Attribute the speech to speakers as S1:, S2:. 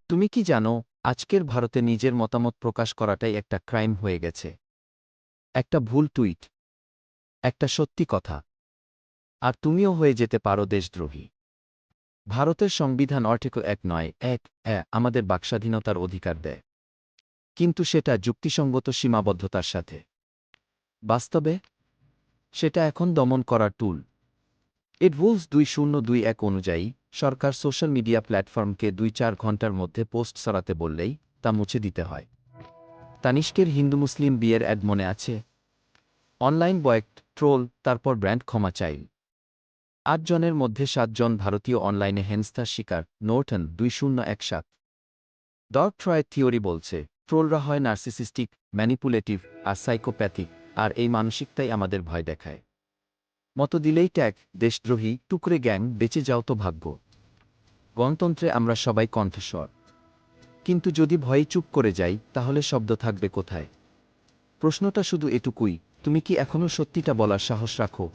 S1: তুমি কি জানো, আজকের ভারতে নিজের মতামত প্রকাশ করাটাই একটা ক্রাইম হয়ে গেছে। একটা ভুল টুইট, একটা সত্যি কথা, আর তুমিও হয়ে যেতে পারো দেশদ্রোহী। ভারতের সংবিধান আর্টিকেল ১৯(১) আমাদের বাকস্বাধীনতার অধিকার দেয়, কিন্তু সেটা যুক্তিসঙ্গত সীমাবদ্ধতার সাথে। বাস্তবে সেটা এখন দমন করার টুল। এড রুলস ২০২১ অনুযায়ী সরকার সোশ্যাল মিডিয়া প্ল্যাটফর্মকে ২-৪ ঘণ্টার মধ্যে পোস্ট সরাতে বললেই তা মুছে দিতে হয়। তানিষ্কের হিন্দু মুসলিম বিয়ের অ্যাড মনে আছে? অনলাইন বয়েক্ট, ট্রোল, তারপর ব্র্যান্ড ক্ষমা চাইল। ৮ জনের মধ্যে ৭ জন ভারতীয় অনলাইনে হেনস্থার শিকার। নোর্টন ২০১৭। ডগ ট্রয়ের থিওরি বলছে, ট্রোলরা হয় নার্সিসিস্টিক, ম্যানিপুলেটিভ আর সাইকোপ্যাথিক, আর এই মানসিকতাই আমাদের ভয় দেখায়। মতো দিলেই ট্যাগ, দেশদ্রোহী, টুকরে গ্যাং, বেঁচে যাও তো ভাগ্য। গণতন্ত্রে আমরা সবাই কণ্ঠস্বর, কিন্তু যদি ভয়ে চুপ করে যাই তাহলে শব্দ থাকবে কোথায়? প্রশ্নটা শুধু এটুকুই, তুমি কি এখনও সত্যিটা বলার সাহস রাখো?